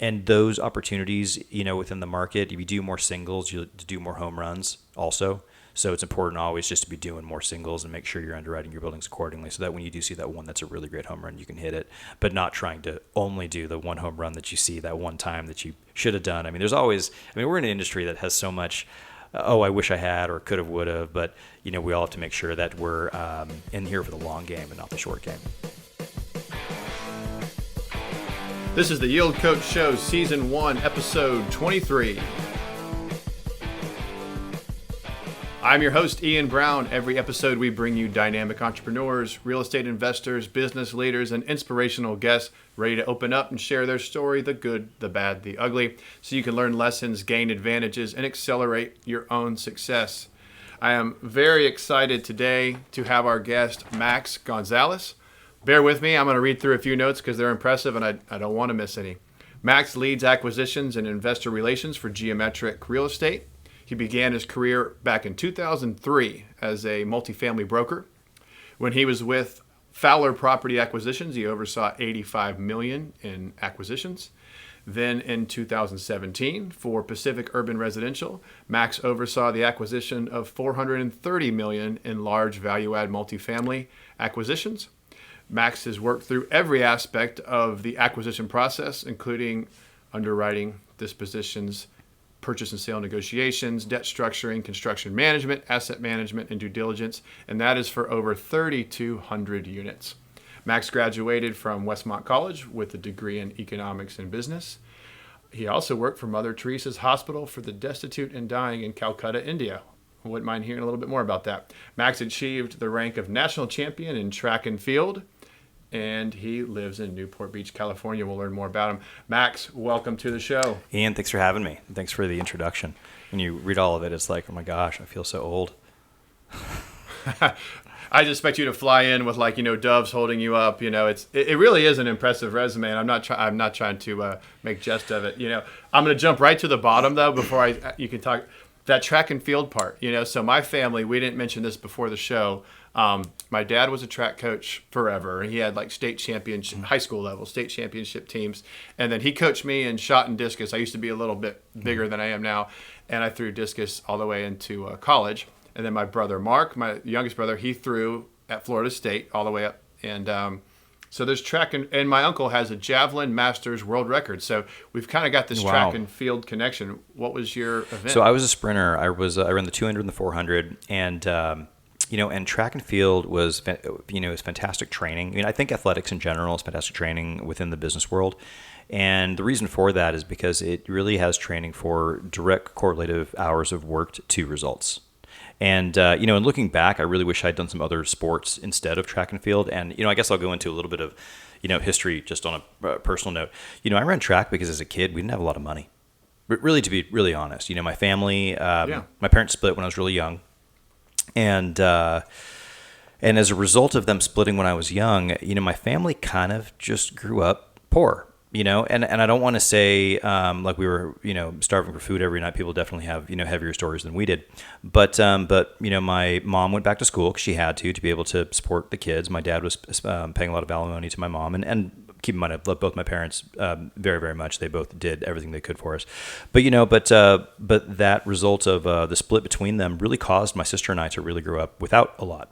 And those opportunities, within the market, if you do more singles, you do more home runs also. So it's important always just to be doing more singles and make sure you're underwriting your buildings accordingly so that when you do see that one that's a really great home run, you can hit it, but not trying to only do the one home run that you see that one time that you should have done. We're in an industry that has so much, I wish I had or could have, would have, but, we all have to make sure that we're in here for the long game and not the short game. This is the Yield Coach Show, Season 1, Episode 23. I'm your host, Ian Brown. Every episode, we bring you dynamic entrepreneurs, real estate investors, business leaders, and inspirational guests ready to open up and share their story, the good, the bad, the ugly, so you can learn lessons, gain advantages, and accelerate your own success. I am very excited today to have our guest, Max Gonzales. Bear with me. I'm going to read through a few notes because they're impressive, and I don't want to miss any. Max leads acquisitions and investor relations for Geometric Real Estate. He began his career back in 2003 as a multifamily broker. When he was with Fowler Property Acquisitions, he oversaw $85 million in acquisitions. Then in 2017, for Pacific Urban Residential, Max oversaw the acquisition of $430 million in large value-add multifamily acquisitions. Max has worked through every aspect of the acquisition process, including underwriting, dispositions, purchase and sale negotiations, debt structuring, construction management, asset management, and due diligence, and that is for over 3,200 units. Max graduated from Westmont College with a degree in economics and business. He also worked for Mother Teresa's Hospital for the Destitute and Dying in Calcutta, India. I wouldn't mind hearing a little bit more about that. Max achieved the rank of national champion in track and field, and he lives in Newport Beach, California. We'll learn more about him. Max, welcome to the show. Ian, thanks for having me. Thanks for the introduction. When you read all of it, it's like, oh my gosh, I feel so old. I just expect you to fly in with doves holding you up. It really is an impressive resume, and I'm not trying to make jest of it. I'm going to jump right to the bottom though before you can talk that track and field part. So my family, we didn't mention this before the show. My dad was a track coach forever. He had state championship, high school level state championship teams. And then he coached me in shot and discus. I used to be a little bit bigger than I am now. And I threw discus all the way into college. And then my brother, Mark, my youngest brother, he threw at Florida State all the way up. And so there's track and my uncle has a javelin masters world record. So we've kind of got this track and field connection. What was your event? So I was a sprinter. I ran the 200 and the 400, and and track and field was, is fantastic training. I think athletics in general is fantastic training within the business world. And the reason for that is because it really has training for direct correlative hours of worked to results. And, in looking back, I really wish I'd done some other sports instead of track and field. And, I guess I'll go into a little bit of, history just on a personal note. I ran track because as a kid, we didn't have a lot of money. But really, to be really honest, my family, my parents split when I was really young. And as a result of them splitting when I was young, my family kind of just grew up poor, and I don't want to say like we were, starving for food every night. People definitely have, heavier stories than we did. But my mom went back to school because she had to be able to support the kids. My dad was paying a lot of alimony to my mom, and keep in mind, I love both my parents very, very much. They both did everything they could for us. But but that result of the split between them really caused my sister and I to really grow up without a lot.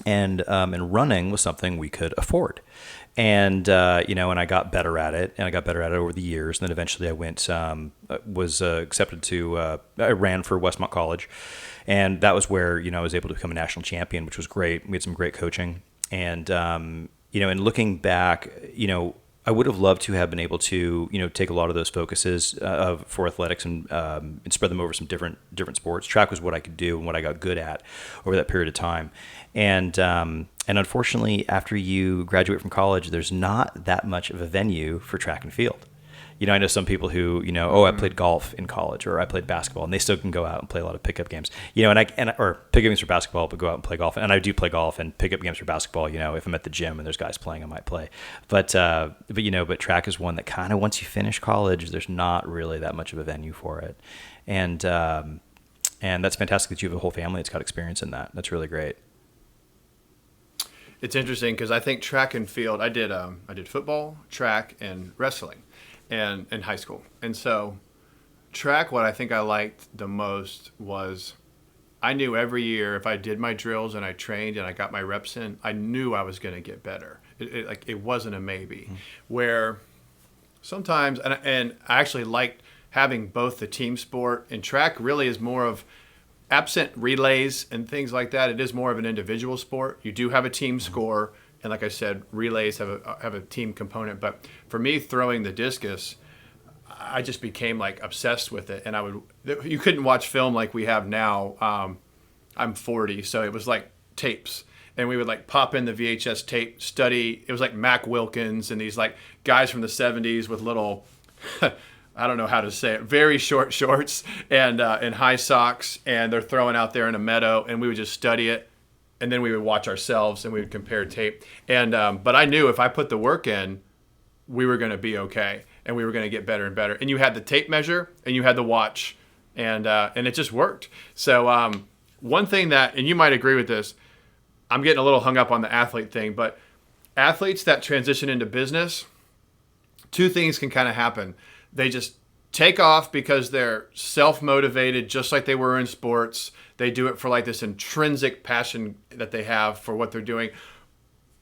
And running was something we could afford. And and I got better at it, over the years. And then eventually I was accepted to. I ran for Westmont College, and that was where I was able to become a national champion, which was great. We had some great coaching, and and looking back, I would have loved to have been able to, take a lot of those focuses for athletics and spread them over some different sports. Track was what I could do and what I got good at over that period of time. And unfortunately, after you graduate from college, there's not that much of a venue for track and field. I know some people who, I played golf in college or I played basketball, and they still can go out and play a lot of pickup games, or pickup games for basketball, but go out and play golf. And I do play golf and pickup games for basketball. If I'm at the gym and there's guys playing, I might play. But track is one that kind of, once you finish college, there's not really that much of a venue for it. And that's fantastic that you have a whole family that's got experience in that. That's really great. It's interesting because I think track and field, I did football, track, and wrestling. and in high school. And so track, what I think I liked the most was I knew every year if I did my drills and I trained and I got my reps in, I knew I was going to get better. It wasn't a maybe. Mm-hmm. Where sometimes, and I actually liked having both the team sport, and track really is more of, absent relays and things like that, it is more of an individual sport. You do have a team score, and like I said, relays have a team component. But for me, throwing the discus, I just became like obsessed with it. And you couldn't watch film like we have now. I'm 40, so it was like tapes. And we would like pop in the VHS tape, study. It was like Mac Wilkins and these like guys from the 70s with little, I don't know how to say it, very short shorts and high socks. And they're throwing out there in a meadow, and we would just study it. And then we would watch ourselves and we would compare tape. And but I knew if I put the work in, we were going to be okay. And we were going to get better and better. And you had the tape measure and you had the watch, and it just worked. So one thing that, and you might agree with this, I'm getting a little hung up on the athlete thing, but athletes that transition into business, two things can kind of happen. They just take off because they're self-motivated, just like they were in sports. They do it for like this intrinsic passion that they have for what they're doing.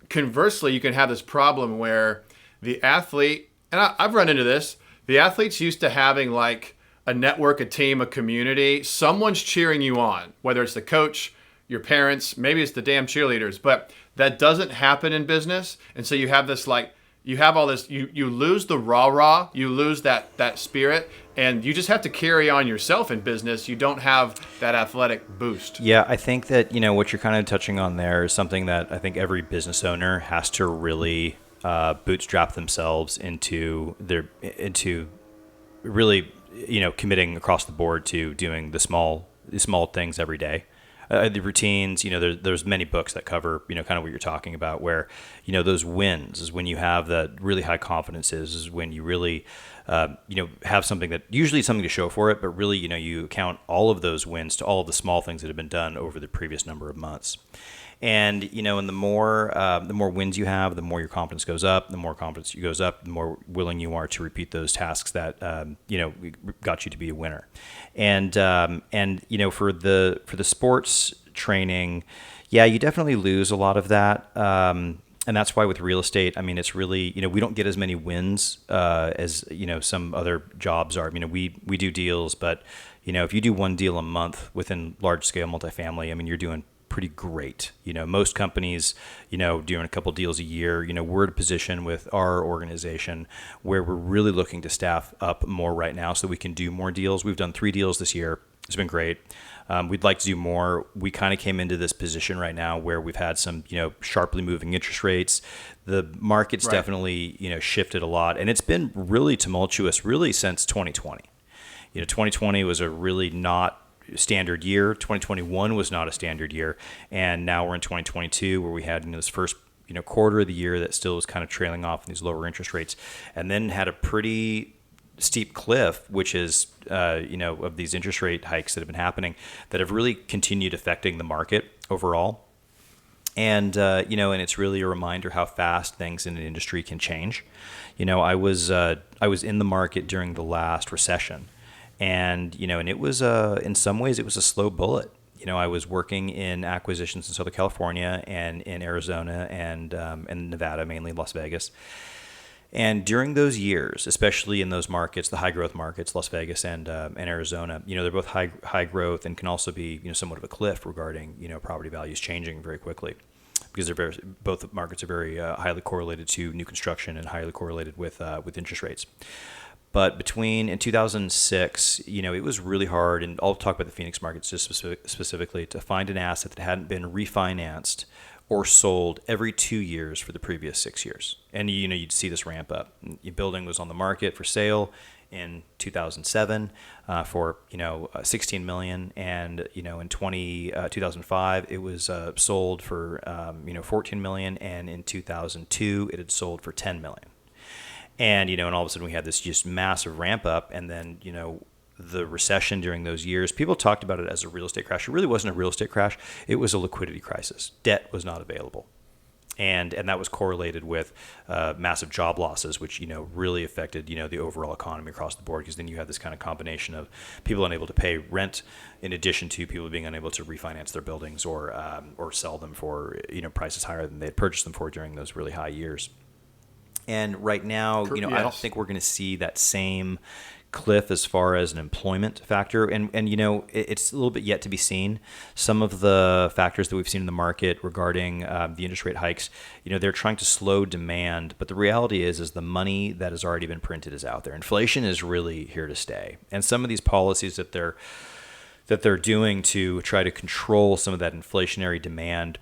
Conversely, you can have this problem where the athlete, and I've run into this, the athlete's used to having like a network, a team, a community. Someone's cheering you on, whether it's the coach, your parents, maybe it's the damn cheerleaders, but that doesn't happen in business. And so you have this like, you have all this, you lose the rah-rah, you lose that spirit, and you just have to carry on yourself in business. You don't have that athletic boost. Yeah, I think that, what you're kind of touching on there is something that I think every business owner has to really bootstrap themselves into really, committing across the board to doing the small things every day. The routines, there's many books that cover, kind of what you're talking about, where, those wins is when you have the really high confidence is when you really, have something that usually something to show for it, but really, you count all of those wins to all of the small things that have been done over the previous number of months. And, and the more wins you have, the more your confidence goes up. The more confidence goes up, the more willing you are to repeat those tasks that, got you to be a winner. And for the sports training, yeah, you definitely lose a lot of that. And that's why with real estate, I mean, it's really, we don't get as many wins as, some other jobs are. We do deals, but, if you do one deal a month within large scale multifamily, I mean, you're doing pretty great. Most companies, doing a couple deals a year, we're in a position with our organization where we're really looking to staff up more right now so we can do more deals. We've done 3 deals this year. It's been great. We'd like to do more. We kind of came into this position right now where we've had some, sharply moving interest rates. The market's definitely, shifted a lot, and it's been really tumultuous really since 2020. 2020 was a really not standard year. 2021 was not a standard year, and now we're in 2022 where we had this first quarter of the year that still was kind of trailing off in these lower interest rates, and then had a pretty steep cliff, which is of these interest rate hikes that have been happening that have really continued affecting the market overall. And and it's really a reminder how fast things in an industry can change. I was in the market during the last recession. And, and it was, in some ways, it was a slow bullet. I was working in acquisitions in Southern California and in Arizona and Nevada, mainly Las Vegas. And during those years, especially in those markets, the high growth markets, Las Vegas and Arizona, they're both high growth and can also be, somewhat of a cliff regarding, property values changing very quickly. Because both markets are very highly correlated to new construction and highly correlated with interest rates. But in 2006, it was really hard, and I'll talk about the Phoenix markets just specifically, to find an asset that hadn't been refinanced or sold every 2 years for the previous 6 years. And, you'd see this ramp up. Your building was on the market for sale in 2007 for, $16 million. And, in 2005, it was sold for, $14 million. And in 2002, it had sold for $10 million. And, and all of a sudden we had this just massive ramp up. And then, the recession during those years, people talked about it as a real estate crash. It really wasn't a real estate crash. It was a liquidity crisis. Debt was not available. And that was correlated with massive job losses, which really affected the overall economy across the board. Because then you have this kind of combination of people unable to pay rent, in addition to people being unable to refinance their buildings or sell them for prices higher than they had purchased them for during those really high years. And right now, I don't think we're going to see that same cliff as far as an employment factor. And it's a little bit yet to be seen. Some of the factors that we've seen in the market regarding the interest rate hikes, they're trying to slow demand. But the reality is the money that has already been printed is out there. Inflation is really here to stay. And some of these policies that they're doing to try to control some of that inflationary demand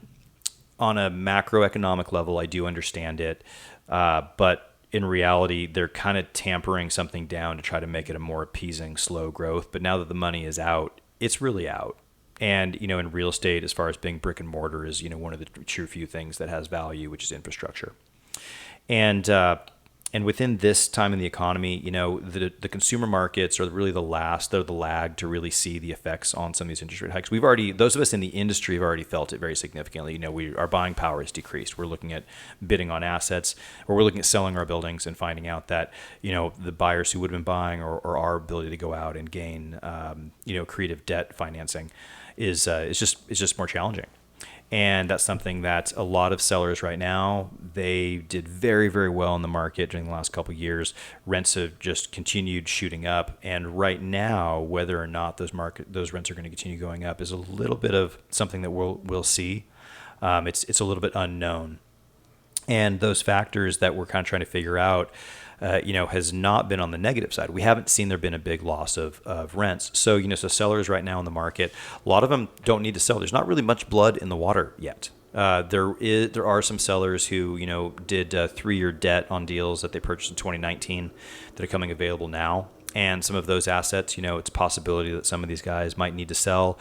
on a macroeconomic level, I do understand it. But in reality, they're kind of tampering something down to try to make it a more appeasing, slow growth. But now that the money is out, it's really out. And, in real estate, as far as being brick and mortar is, one of the true few things that has value, which is infrastructure. And within this time in the economy, the consumer markets are really they're the lag to really see the effects on some of these interest rate hikes. Those of us in the industry have already felt it very significantly. Our buying power has decreased. We're looking at bidding on assets, or we're looking at selling our buildings and finding out that, the buyers who would have been buying or our ability to go out and gain, creative debt financing is just more challenging. And that's something that a lot of sellers right now, they did very, very well in the market during the last couple of years. Rents have just continued shooting up. And right now, whether or not those rents are going to continue going up is a little bit of something that we'll see. It's a little bit unknown. And those factors that we're kind of trying to figure out, has not been on the negative side. We haven't seen there been a big loss of rents. So, so sellers right now in the market, a lot of them don't need to sell. There's not really much blood in the water yet. There are some sellers who, did 3-year debt on deals that they purchased in 2019 that are coming available now. And some of those assets, it's a possibility that some of these guys might need to sell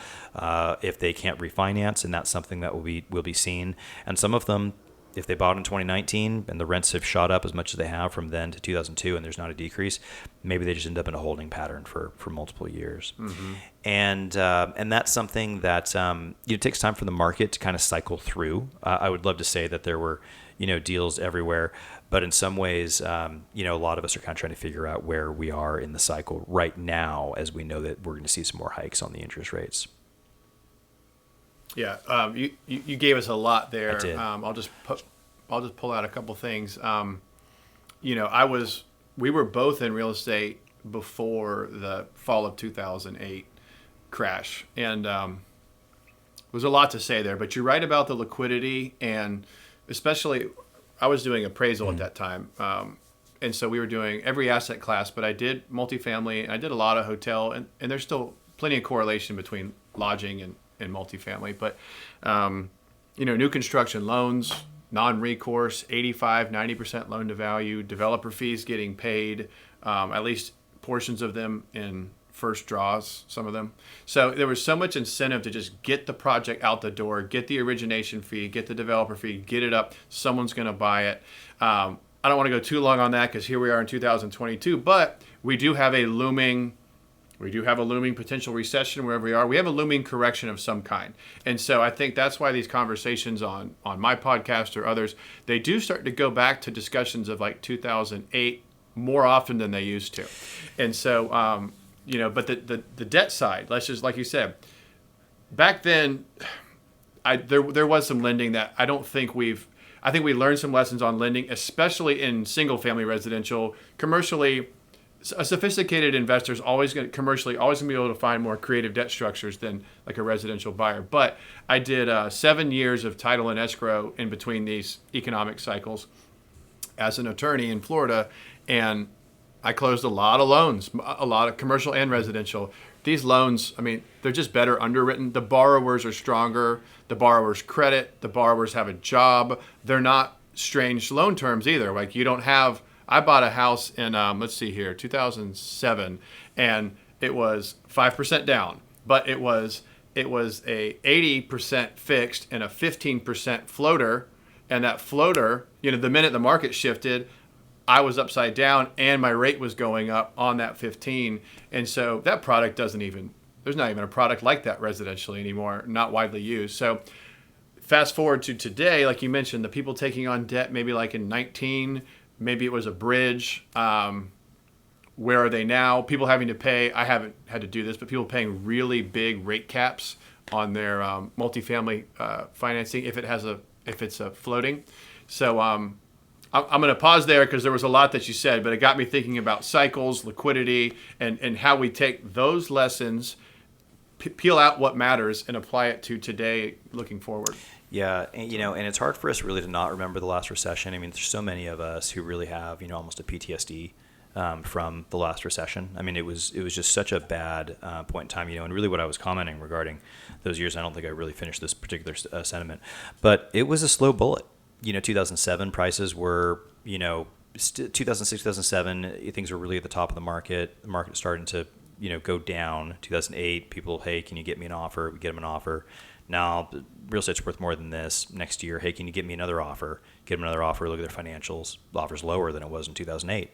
if they can't refinance, and that's something that will be seen. And some of them, if they bought in 2019 and the rents have shot up as much as they have from then to 2002 and there's not a decrease, maybe they just end up in a holding pattern for multiple years. Mm-hmm. And that's something that it takes time for the market to kind of cycle through. I would love to say that there were deals everywhere, but in some ways, a lot of us are kind of trying to figure out where we are in the cycle right now, as we know that we're going to see some more hikes on the interest rates. Yeah, you gave us a lot there. I did. I'll just pull out a couple things. We were both in real estate before the fall of 2008 crash, and there's a lot to say there. But you're right about the liquidity, and especially I was doing appraisal at that time, and so we were doing every asset class. But I did multifamily, and I did a lot of hotel, and there's still plenty of correlation between lodging and multifamily, but new construction loans, non-recourse, 85-90% loan to value, developer fees getting paid, at least portions of them in first draws, some of them. So there was so much incentive to just get the project out the door, get the origination fee, get the developer fee, get it up. Someone's going to buy it. I don't want to go too long on that because here we are in 2022, but we do have a looming potential recession wherever we are. We have a looming correction of some kind. And so I think that's why these conversations on my podcast or others, they do start to go back to discussions of like 2008 more often than they used to. And so, but the debt side, let's just, like you said, back then, there was some lending that I think we learned some lessons on lending, especially in single family residential. Commercially, a sophisticated investor is always going to be able to find more creative debt structures than like a residential buyer. But I did 7 years of title and escrow in between these economic cycles as an attorney in Florida, and I closed a lot of loans, a lot of commercial and residential. These loans, they're just better underwritten. The borrowers are stronger. The borrowers credit. The borrowers have a job. They're not strange loan terms either. Like you don't have. I bought a house in, 2007, and it was 5% down, but it was a 80% fixed and a 15% floater. And that floater, the minute the market shifted, I was upside down and my rate was going up on that 15. And so that product there's not even a product like that residentially anymore, not widely used. So fast forward to today, like you mentioned, the people taking on debt, maybe like in 19, maybe it was a bridge. Where are they now? People having to pay, I haven't had to do this, but people paying really big rate caps on their multifamily financing if it's a floating. So I'm going to pause there because there was a lot that you said, but it got me thinking about cycles, liquidity, and how we take those lessons, peel out what matters, and apply it to today looking forward. Yeah, and it's hard for us really to not remember the last recession. I mean, there's so many of us who really have, almost a PTSD from the last recession. I mean, it was just such a bad point in time, and really what I was commenting regarding those years, I don't think I really finished this particular sentiment, but it was a slow bullet. 2007 prices were, 2006, 2007, things were really at the top of the market. The market starting to, go down. 2008, people, hey, can you get me an offer? We get them an offer. Now, real estate's worth more than this. Next year, hey, can you get me another offer? Get them another offer. Look at their financials. The offer's lower than it was in 2008.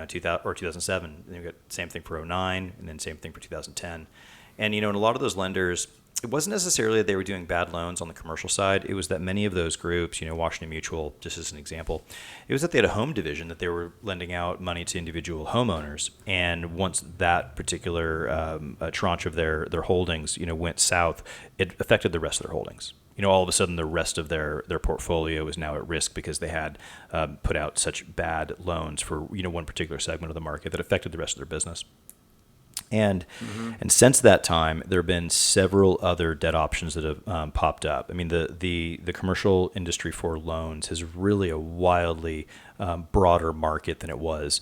2000 or 2007. And then we got same thing for 2009, and then same thing for 2010. And in a lot of those lenders, it wasn't necessarily that they were doing bad loans on the commercial side. It was that many of those groups, Washington Mutual, just as an example, it was that they had a home division that they were lending out money to individual homeowners. And once that particular tranche of their holdings, went south, it affected the rest of their holdings. All of a sudden the rest of their portfolio is now at risk because they had put out such bad loans for, one particular segment of the market that affected the rest of their business. And since that time, there have been several other debt options that have popped up. I mean, the commercial industry for loans is really a wildly broader market than it was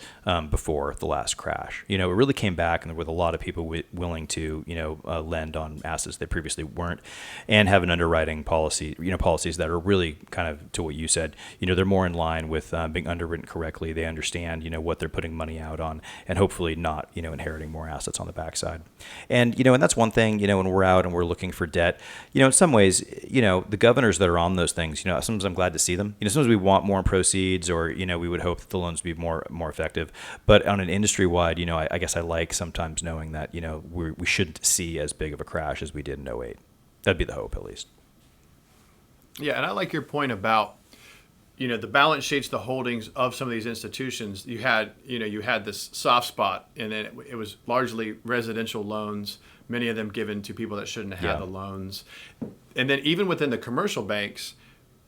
before the last crash. It really came back, and there were a lot of people willing to lend on assets they previously weren't, and have an underwriting policy, policies that are really kind of to what you said. They're more in line with being underwritten correctly. They understand what they're putting money out on, and hopefully not inheriting more assets on the backside. And and that's one thing. When we're out and we're looking for debt, in some ways, the governors that are on those things, sometimes I'm glad to see them. Sometimes we want more proceeds, or we would hope that the loans would be more effective. But on an industry wide, I guess I like sometimes knowing that we shouldn't see as big of a crash as we did in 2008. That'd be the hope, at least. Yeah, and I like your point about the balance sheets, the holdings of some of these institutions. You had this soft spot, and then it was largely residential loans, many of them given to people that shouldn't have had the loans. And then even within the commercial banks,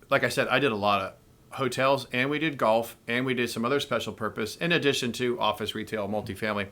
like I said, I did a lot of hotels, and we did golf, and we did some other special purpose in addition to office, retail, multifamily,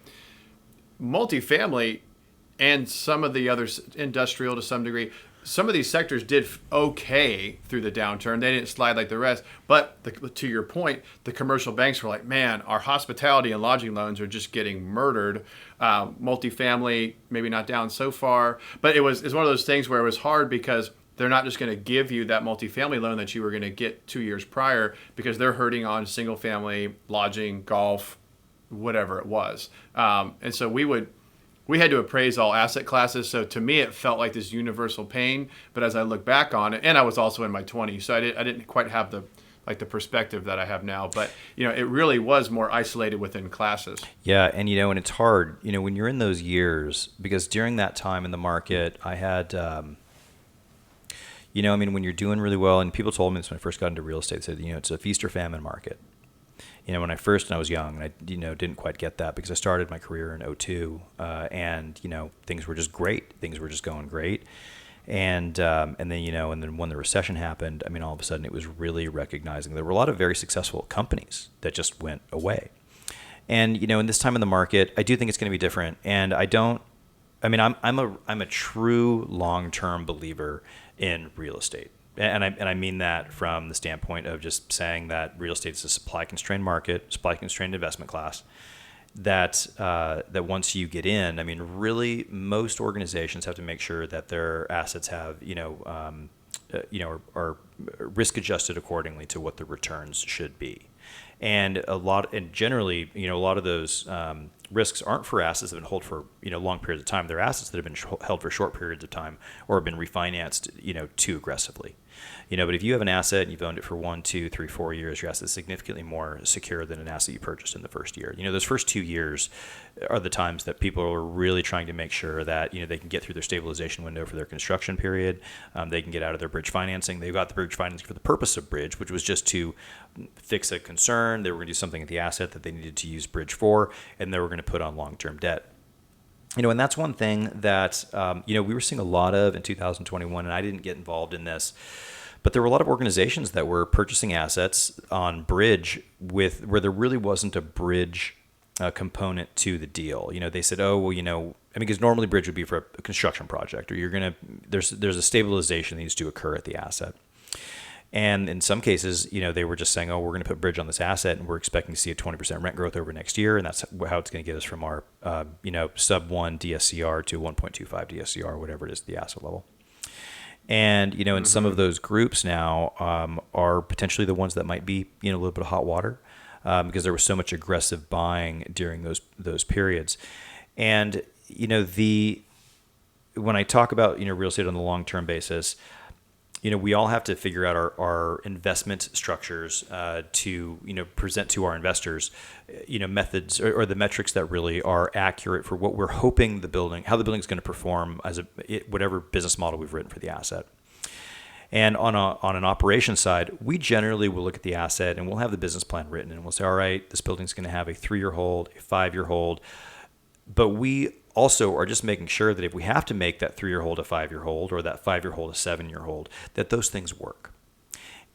and some of the other industrial to some degree. Some of these sectors did okay through the downturn. They didn't slide like the rest. But to your point, the commercial banks were like, man, our hospitality and lodging loans are just getting murdered. Multifamily, maybe not down so far. But it's one of those things where it was hard because they're not just going to give you that multifamily loan that you were going to get 2 years prior, because they're hurting on single family, lodging, golf, whatever it was. And so we had to appraise all asset classes. So to me, it felt like this universal pain. But as I look back on it, and I was also in my 20s, so I didn't quite have the perspective that I have now. But it really was more isolated within classes. Yeah, and and it's hard, when you're in those years, because during that time in the market, I had, when you're doing really well, and people told me this when I first got into real estate, they said, it's a feast or famine market. When I was young, and I, didn't quite get that because I started my career in 2002, and, things were just great. Things were just going great. And then when the recession happened, all of a sudden it was really recognizing there were a lot of very successful companies that just went away. And, in this time in the market, I do think it's going to be different. And I'm a true long-term believer in real estate. And I mean that from the standpoint of just saying that real estate is a supply-constrained market, supply-constrained investment class, that once you get in, really most organizations have to make sure that their assets have, are risk-adjusted accordingly to what the returns should be. And generally, a lot of those risks aren't for assets that have been held for long periods of time. They're assets that have been held for short periods of time or have been refinanced too aggressively. But if you have an asset and you've owned it for 1, 2, 3, 4 years, your asset is significantly more secure than an asset you purchased in the first year. Those first 2 years are the times that people are really trying to make sure that, they can get through their stabilization window for their construction period. They can get out of their bridge financing. They've got the bridge financing for the purpose of bridge, which was just to fix a concern. They were going to do something at the asset that they needed to use bridge for, and they were going to put on long-term debt. And that's one thing that, we were seeing a lot of in 2021, and I didn't get involved in this, but there were a lot of organizations that were purchasing assets on bridge where there really wasn't a bridge component to the deal. They said, oh, well, because normally bridge would be for a construction project, or there's a stabilization that needs to occur at the asset. And in some cases, they were just saying, oh, we're going to put bridge on this asset and we're expecting to see a 20% rent growth over next year. And that's how it's going to get us from our, sub 1 DSCR to 1.25 DSCR, whatever it is, the asset level. And, and some of those groups now are potentially the ones that might be, a little bit of hot water because there was so much aggressive buying during those periods. And, when I talk about, real estate on the long-term basis, we all have to figure out our investment structures to, present to our investors, methods or the metrics that really are accurate for what we're hoping how the building is going to perform as whatever business model we've written for the asset. And on an operations side, we generally will look at the asset and we'll have the business plan written and we'll say, all right, this building's going to have a 3-year hold, a 5-year hold, but we also are just making sure that if we have to make that 3-year hold a 5-year hold or that 5-year hold a 7-year hold, that those things work.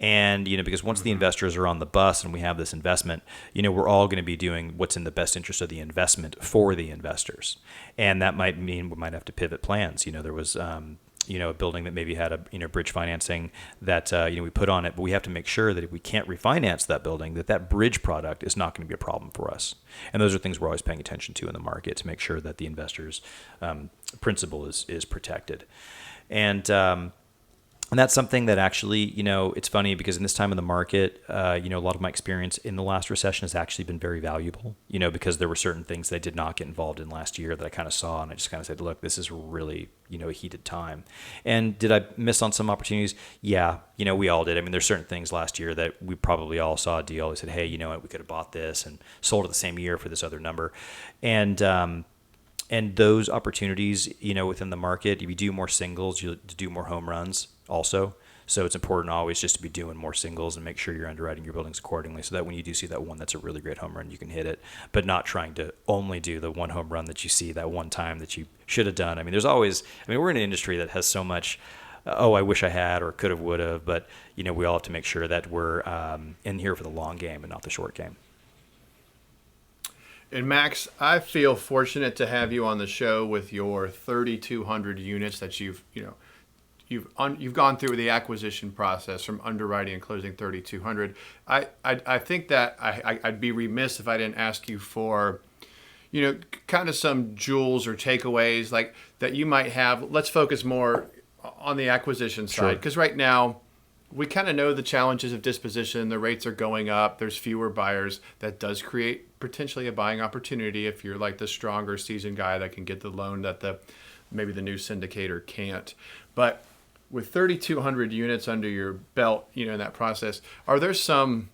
And, because once the investors are on the bus and we have this investment, we're all going to be doing what's in the best interest of the investment for the investors. And that might mean we might have to pivot plans. There was, a building that maybe had a, bridge financing that, we put on it, but we have to make sure that if we can't refinance that building, that bridge product is not going to be a problem for us. And those are things we're always paying attention to in the market to make sure that the investor's principal is protected. And that's something that actually, it's funny because in this time of the market, a lot of my experience in the last recession has actually been very valuable, because there were certain things that I did not get involved in last year that I kind of saw. And I just kind of said, look, this is really, a heated time. And did I miss on some opportunities? Yeah, we all did. I mean, there's certain things last year that we probably all saw a deal. They said, hey, we could have bought this and sold it the same year for this other number. And those opportunities, within the market, if you do more singles, you do more home runs also. So it's important always just to be doing more singles and make sure you're underwriting your buildings accordingly so that when you do see that one that's a really great home run, you can hit it, but not trying to only do the one home run that you see that one time that you should have done. I mean, we're in an industry that has so much, I wish I had or could have, would have, but, we all have to make sure that we're in here for the long game and not the short game. And Max, I feel fortunate to have you on the show with your 3,200 units that you've gone through the acquisition process from underwriting and closing 3,200. I think that I'd be remiss if I didn't ask you for, kind of some jewels or takeaways like that you might have. Let's focus more on the acquisition side because right now we kind of know the challenges of disposition. The rates are going up. There's fewer buyers. That does create potentially a buying opportunity if you're like the stronger seasoned guy that can get the loan that maybe the new syndicator can't. But with 3,200 units under your belt, in that process, are there some,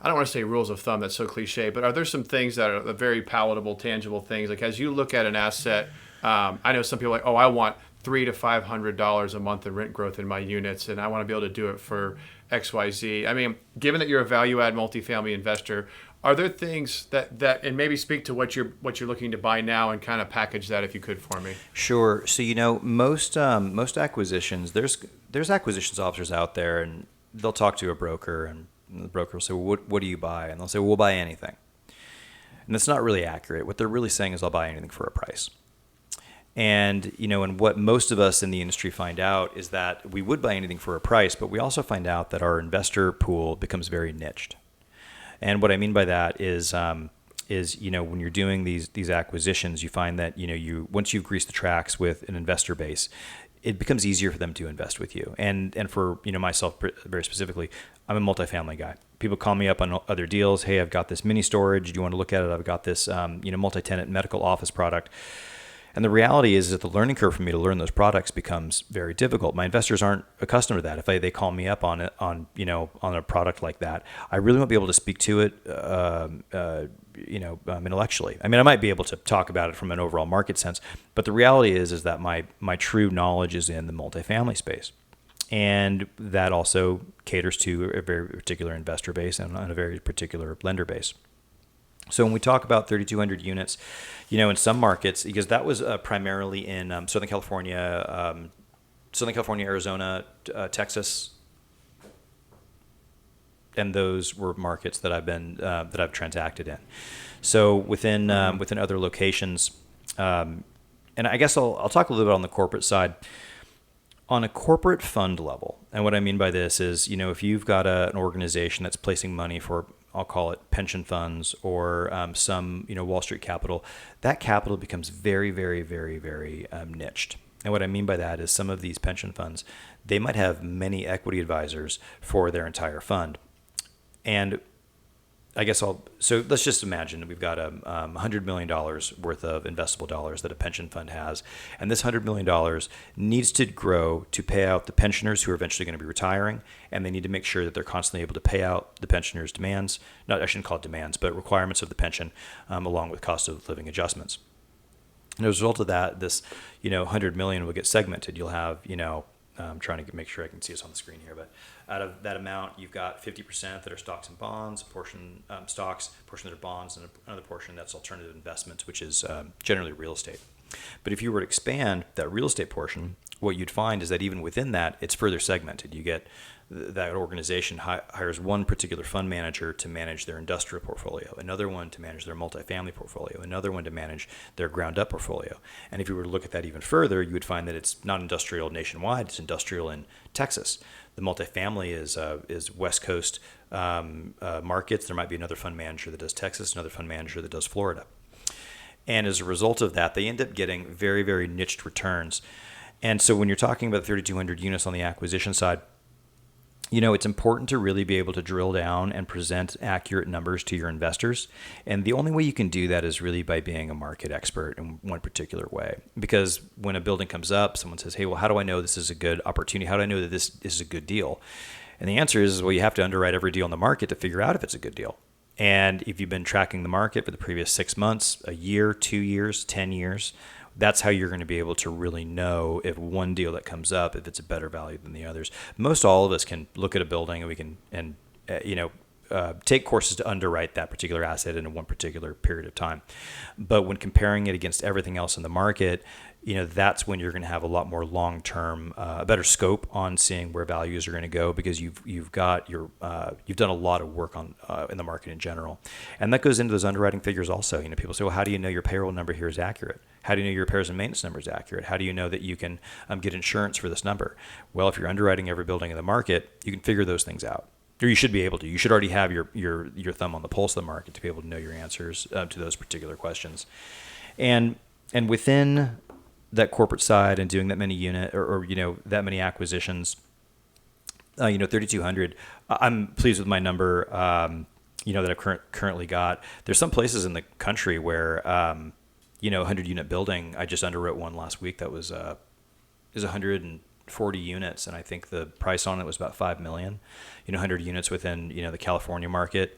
I don't want to say rules of thumb, that's so cliche, but are there some things that are very palatable, tangible things? Like as you look at an asset, I know some people are like, I want $300 to $500 a month in rent growth in my units, and I want to be able to do it for XYZ. I mean, given that you're a value-add multifamily investor, are there things that and maybe speak to what you're looking to buy now and kind of package that if you could for me? Sure. So most acquisitions, there's acquisitions officers out there, and they'll talk to a broker, and the broker will say, well, what do you buy? And they'll say, well, we'll buy anything. And that's not really accurate. What they're really saying is I'll buy anything for a price. And, and what most of us in the industry find out is that we would buy anything for a price, but we also find out that our investor pool becomes very niched. And what I mean by that is when you're doing these acquisitions, you find that, once you've greased the tracks with an investor base, it becomes easier for them to invest with you. And for, myself very specifically, I'm a multifamily guy. People call me up on other deals. Hey, I've got this mini storage. Do you want to look at it? I've got this, multi-tenant medical office product. And the reality is that the learning curve for me to learn those products becomes very difficult. My investors aren't accustomed to that. If they call me up on it, on a product like that, I really won't be able to speak to it, intellectually. I mean, I might be able to talk about it from an overall market sense, but the reality is that my true knowledge is in the multifamily space. And that also caters to a very particular investor base and a very particular lender base. So when we talk about 3,200 units, in some markets, because that was primarily in Southern California, Arizona, Texas, and those were markets that I've transacted in. So within other locations, and I guess I'll talk a little bit on the corporate side. On a corporate fund level, and what I mean by this is, if you've got an organization that's placing money for, I'll call it pension funds or some, Wall Street capital, that capital becomes very, very, very, very niched. And what I mean by that is some of these pension funds, they might have many equity advisors for their entire fund. And so let's just imagine that we've got $100 million worth of investable dollars that a pension fund has. And this $100 million needs to grow to pay out the pensioners who are eventually going to be retiring. And they need to make sure that they're constantly able to pay out the pensioners' demands, I shouldn't call it demands, but requirements of the pension, along with cost of living adjustments. And as a result of that, this, $100 million will get segmented. You'll have, I'm trying to make sure I can see this on the screen here, but out of that amount, you've got 50% that are stocks and bonds, a portion stocks, a portion that are bonds, and another portion that's alternative investments, which is generally real estate. But if you were to expand that real estate portion, what you'd find is that even within that, it's further segmented. You get that organization hires one particular fund manager to manage their industrial portfolio, another one to manage their multifamily portfolio, another one to manage their ground up portfolio. And if you were to look at that even further, you would find that it's not industrial nationwide, it's industrial in Texas. The multifamily is West Coast markets. There might be another fund manager that does Texas, another fund manager that does Florida. And as a result of that, they end up getting very, very niched returns. And so when you're talking about 3,200 units on the acquisition side, it's important to really be able to drill down and present accurate numbers to your investors. And the only way you can do that is really by being a market expert in one particular way. Because when a building comes up, someone says, hey, well, how do I know this is a good opportunity? How do I know that this is a good deal? And the answer is, well, you have to underwrite every deal in the market to figure out if it's a good deal. And if you've been tracking the market for the previous 6 months, a year, 2 years, 10 years, that's how you're going to be able to really know if one deal that comes up, if it's a better value than the others. Most all of us can look at a building and we can, take courses to underwrite that particular asset in one particular period of time. But when comparing it against everything else in the market, that's when you're going to have a lot more long-term, a better scope on seeing where values are going to go, because you've done a lot of work on in the market in general, and that goes into those underwriting figures also. People say, well, how do you know your payroll number here is accurate? How do you know your repairs and maintenance number is accurate? How do you know that you can get insurance for this number? Well, if you're underwriting every building in the market, you can figure those things out. Or you should be able to. You should already have your thumb on the pulse of the market to be able to know your answers to those particular questions. And within that corporate side and doing that many that many acquisitions, 3,200, I'm pleased with my number, that I've currently got. There's some places in the country where, 100 unit building, I just underwrote one last week that was 140 units, and I think the price on it was about $5 million. 100 units within the California market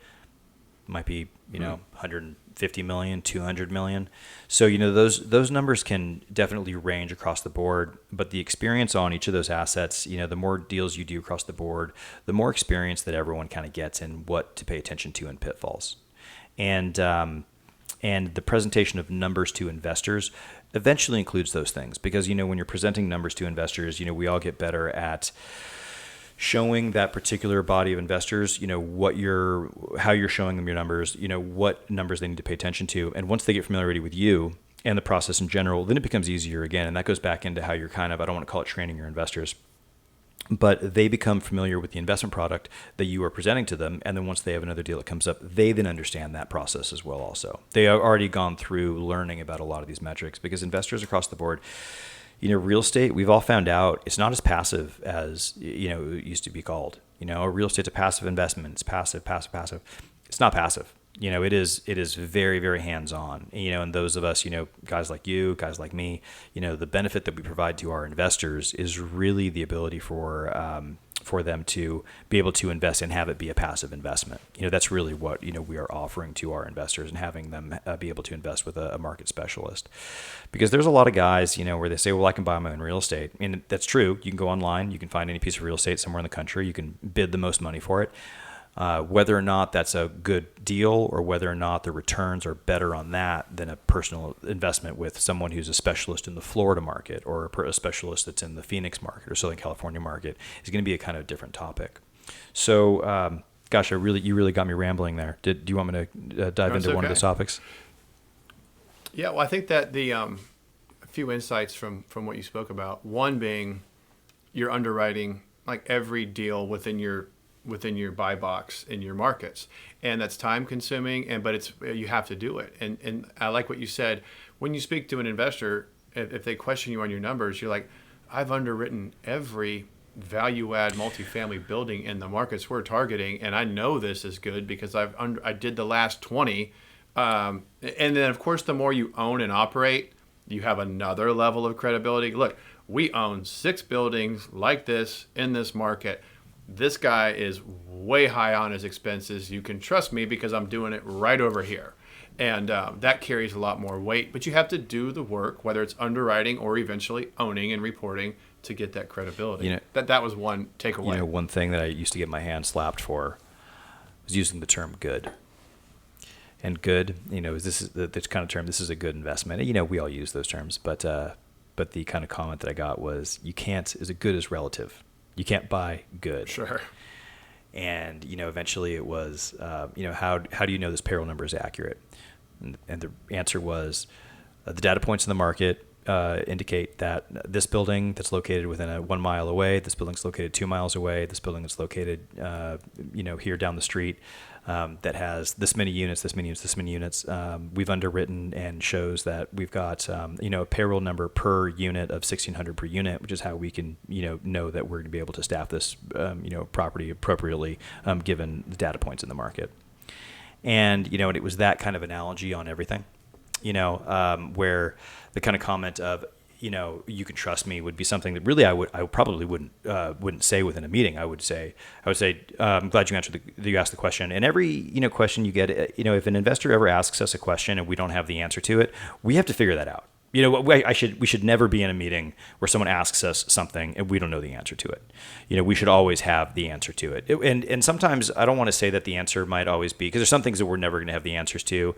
might be 150 million, 200 million. So those numbers can definitely range across the board, but the experience on each of those assets, the more deals you do across the board, the more experience that everyone kind of gets in what to pay attention to in pitfalls. And the presentation of numbers to investors eventually includes those things, because when you're presenting numbers to investors, we all get better at showing that particular body of investors, how you're showing them your numbers, what numbers they need to pay attention to. And once they get familiar with you and the process in general, then it becomes easier again. And that goes back into how you're I don't want to call it training your investors, but they become familiar with the investment product that you are presenting to them. And then once they have another deal that comes up, they then understand that process as well also. They have already gone through learning about a lot of these metrics, because investors across the board, real estate, we've all found out it's not as passive as, it used to be called. Real estate's a passive investment. It's passive. It's not passive. it is very, very hands-on. And those of us, guys like you, guys like me, the benefit that we provide to our investors is really the ability for them to be able to invest and have it be a passive investment. That's really what we are offering to our investors, and having them be able to invest with a market specialist. Because there's a lot of guys, where they say, well, I can buy my own real estate. And that's true. You can go online, you can find any piece of real estate somewhere in the country, you can bid the most money for it. Whether or not that's a good deal, or whether or not the returns are better on that than a personal investment with someone who's a specialist in the Florida market, or a specialist that's in the Phoenix market or Southern California market, is going to be a kind of different topic. So, gosh, you really got me rambling there. Do you want me to dive into one of the topics? Yeah, well, I think that a few insights from what you spoke about. One being, you're underwriting like every deal within your buy box in your markets, and that's time consuming, but you have to do it. And I like what you said. When you speak to an investor, if they question you on your numbers, you're like, I've underwritten every value add multifamily building in the markets we're targeting, and I know this is good because I did the last 20. And then of course, the more you own and operate, you have another level of credibility. Look, we own 6 buildings like this in this market. This guy is way high on his expenses. You can trust me because I'm doing it right over here. And that carries a lot more weight. But you have to do the work, whether it's underwriting or eventually owning and reporting, to get that credibility. That was one takeaway. One thing that I used to get my hand slapped for was using the term good. And good, this is the kind of term, this is a good investment. We all use those terms. But the kind of comment that I got was, is a good is relative. You can't buy good. Sure. And, eventually it was, how do you know this payroll number is accurate? And the answer was, the data points in the market indicate that this building that's located within 1 mile away, this building's located 2 miles away, this building that's located, here down the street, that has this many units, we've underwritten, and shows that we've got, a payroll number per unit of 1,600 per unit, which is how we can, know that we're going to be able to staff this, property appropriately, given the data points in the market. And, and it was that kind of analogy on everything, where the kind of comment of, you can trust me would be something that really I probably wouldn't say within a meeting. I would say, I'm glad you asked the question. And every, question you get, if an investor ever asks us a question and we don't have the answer to it, we have to figure that out. We should never be in a meeting where someone asks us something and we don't know the answer to it. We should always have the answer to it. And sometimes I don't want to say that the answer might always be, because there's some things that we're never going to have the answers to.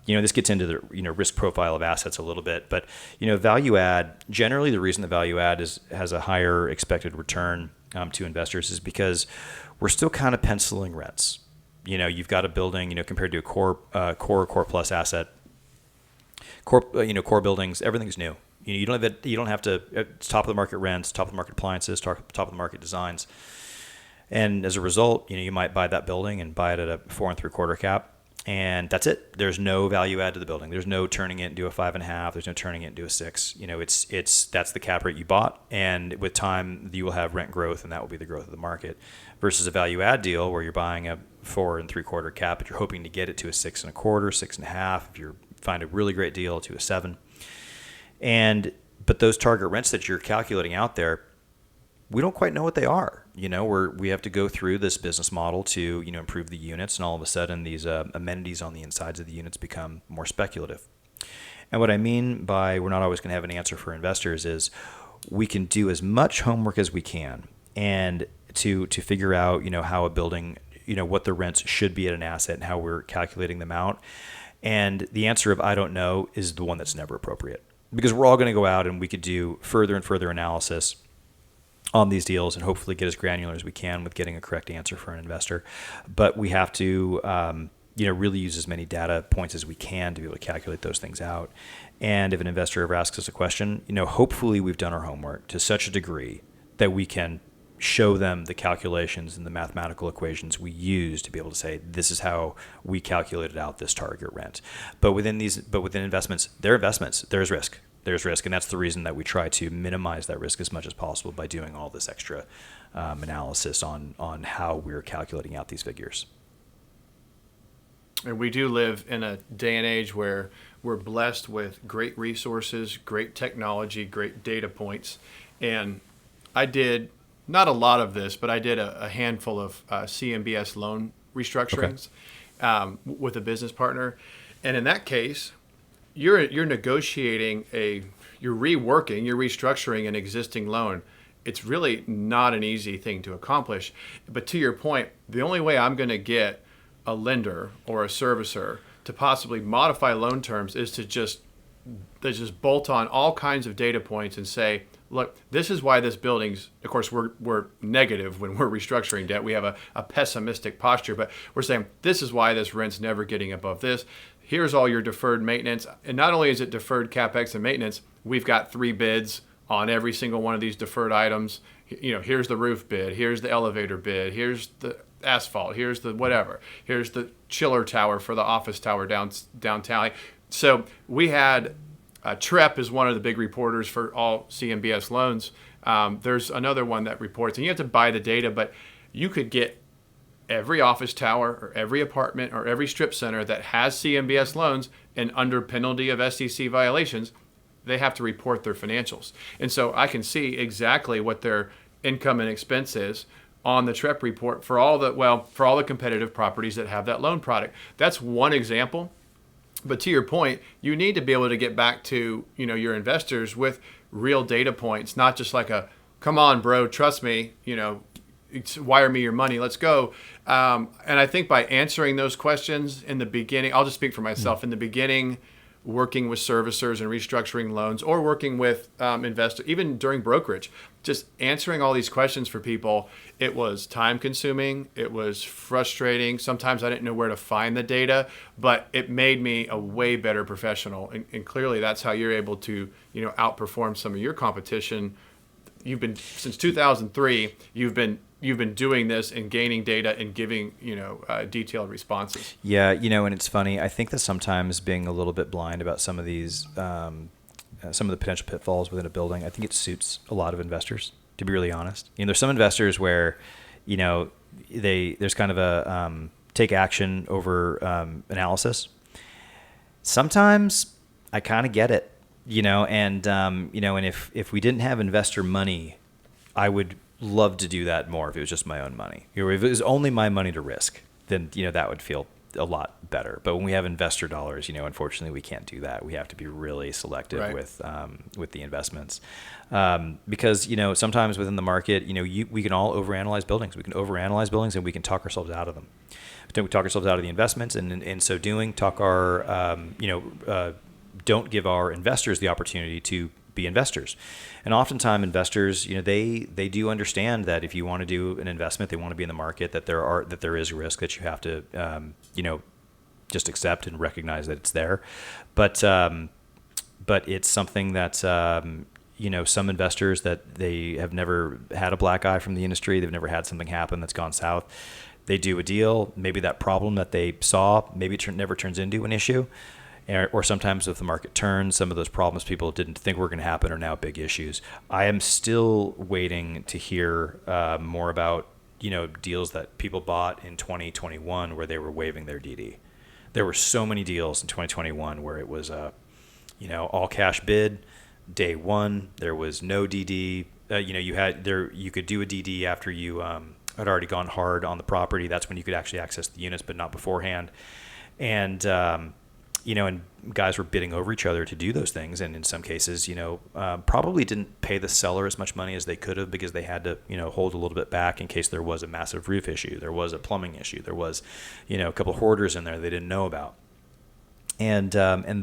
This gets into the risk profile of assets a little bit, but value add, generally the reason the value add has a higher expected return to investors is because we're still kind of penciling rents. You've got a building, compared to a core plus asset. Core buildings, everything's new. You don't have to, it's top of the market rents, top of the market appliances, top of the market designs. And as a result, you might buy that building and buy it at a 4 3/4 cap. And that's it. There's no value add to the building. There's no turning it into a 5.5. There's no turning it into a 6. That's the cap rate you bought. And with time, you will have rent growth, and that will be the growth of the market. Versus a value add deal where you're buying a 4 3/4 cap, but you're hoping to get it to a 6 1/4, 6.5. If you find a really great deal, to a 7. But those target rents that you're calculating out there, we don't quite know what they are. We have to go through this business model to, improve the units, and all of a sudden these amenities on the insides of the units become more speculative. And what I mean by we're not always going to have an answer for investors is we can do as much homework as we can, and to figure out, how a building, what the rents should be at an asset and how we're calculating them out. And the answer of I don't know is the one that's never appropriate, because we're all going to go out and we could do further and further analysis on these deals and hopefully get as granular as we can with getting a correct answer for an investor. But we have to, really use as many data points as we can to be able to calculate those things out. And if an investor ever asks us a question, hopefully we've done our homework to such a degree that we can show them the calculations and the mathematical equations we use to be able to say, this is how we calculated out this target rent. But within investments, they're investments. There's risk. And that's the reason that we try to minimize that risk as much as possible by doing all this extra analysis on how we're calculating out these figures. And we do live in a day and age where we're blessed with great resources, great technology, great data points. And I did not a lot of this, but I did a handful of CMBS loan restructurings with a business partner. And in that case, you're negotiating you're restructuring an existing loan. It's really not an easy thing to accomplish. But to your point, the only way I'm going to get a lender or a servicer to possibly modify loan terms is to just bolt on all kinds of data points and say, look, this is why this building's, of course, we're negative when we're restructuring debt. We have a pessimistic posture, but we're saying this is why this rent's never getting above this. Here's all your deferred maintenance. And not only is it deferred CapEx and maintenance, we've got 3 bids on every single one of these deferred items. Here's the roof bid, here's the elevator bid, here's the asphalt, here's the whatever, here's the chiller tower for the office tower downtown. So we had TREP is one of the big reporters for all CMBS loans. There's another one that reports, and you have to buy the data, but you could get every office tower or every apartment or every strip center that has CMBS loans, and under penalty of SEC violations, they have to report their financials. And so I can see exactly what their income and expense is on the TREP report for all the competitive properties that have that loan product. That's one example. But to your point, you need to be able to get back to your investors with real data points, not just like come on, bro, trust me, wire me your money, let's go. And I think by answering those questions in the beginning, I'll just speak for myself. In the beginning, working with servicers and restructuring loans, or working with investors, even during brokerage, just answering all these questions for people, it was time consuming, it was frustrating. Sometimes I didn't know where to find the data, but it made me a way better professional. And clearly that's how you're able to, outperform some of your competition. You've been, since 2003, you've been doing this and gaining data and giving, detailed responses. Yeah, and it's funny. I think that sometimes being a little bit blind about some of these, some of the potential pitfalls within a building, I think it suits a lot of investors, to be really honest. There's some investors where, there's kind of a take action over analysis. Sometimes I kind of get it, and if we didn't have investor money, I would love to do that more if it was just my own money. If it was only my money to risk, then that would feel a lot better. But when we have investor dollars, unfortunately we can't do that. We have to be really selective with the investments, because sometimes within the market, we can all overanalyze buildings. We can overanalyze buildings, and we can talk ourselves out of them. We talk ourselves out of the investments, and in so doing, don't give our investors the opportunity to be investors. And oftentimes investors, they do understand that if you want to do an investment, they want to be in the market, that there is risk that you have to, just accept and recognize that it's there. But it's something that, some investors, that they have never had a black eye from the industry. They've never had something happen that's gone south. They do a deal. Maybe that problem that they saw, never turns into an issue. Or sometimes if the market turns, some of those problems people didn't think were going to happen are now big issues. I am still waiting to hear more about deals that people bought in 2021 where they were waiving their DD. There were so many deals in 2021 where it was all cash bid day one. There was no DD. You could do a DD after you had already gone hard on the property. That's when you could actually access the units, but not beforehand. And and guys were bidding over each other to do those things. And in some cases, probably didn't pay the seller as much money as they could have, because they had to, hold a little bit back in case there was a massive roof issue. There was a plumbing issue. There was, a couple of hoarders in there they didn't know about. And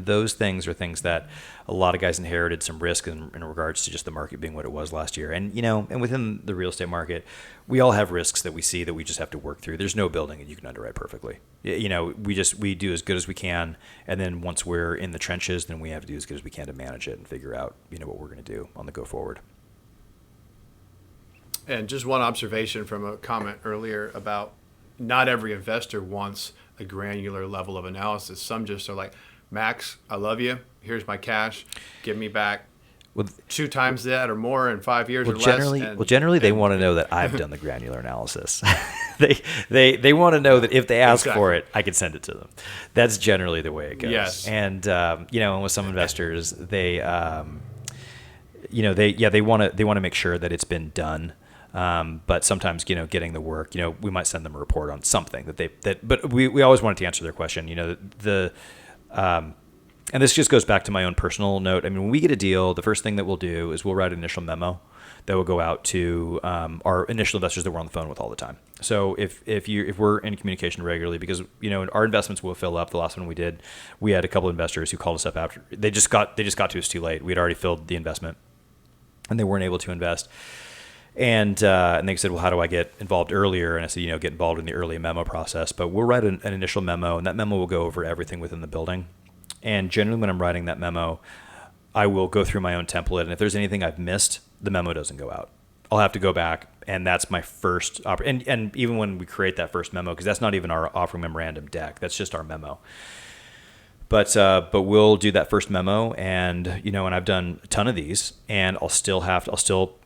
those things are things that a lot of guys inherited some risk in regards to just the market being what it was last year. And, and within the real estate market, we all have risks that we see that we just have to work through. There's no building that you can underwrite perfectly. We do as good as we can. And then once we're in the trenches, then we have to do as good as we can to manage it and figure out, what we're going to do on the go forward. And just one observation from a comment earlier about not every investor wants a granular level of analysis. Some just are like, Max, I love you. Here's my cash. Give me back 2 times that or more in 5 years or less. Generally, they want to know that I've done the granular analysis. they want to know that if they ask Exactly. for it, I can send it to them. That's generally the way it goes. Yes. And and with some investors, they they want to make sure that it's been done. But sometimes, getting the work, we might send them a report on something but we always wanted to answer their question. And this just goes back to my own personal note. I mean, when we get a deal, the first thing that we'll do is we'll write an initial memo that will go out to our initial investors that we're on the phone with all the time. So if we're in communication regularly, because our investments will fill up. The last one we did, we had a couple of investors who called us up after they just got to us too late. We had already filled the investment, and they weren't able to invest. And they said, well, how do I get involved earlier? And I said, get involved in the early memo process. But we'll write an initial memo, and that memo will go over everything within the building. And generally, when I'm writing that memo, I will go through my own template. And if there's anything I've missed, the memo doesn't go out. I'll have to go back, and that's my first and even when we create that first memo, because that's not even our offering memorandum deck, that's just our memo. But we'll do that first memo, and and I've done a ton of these, and I'll still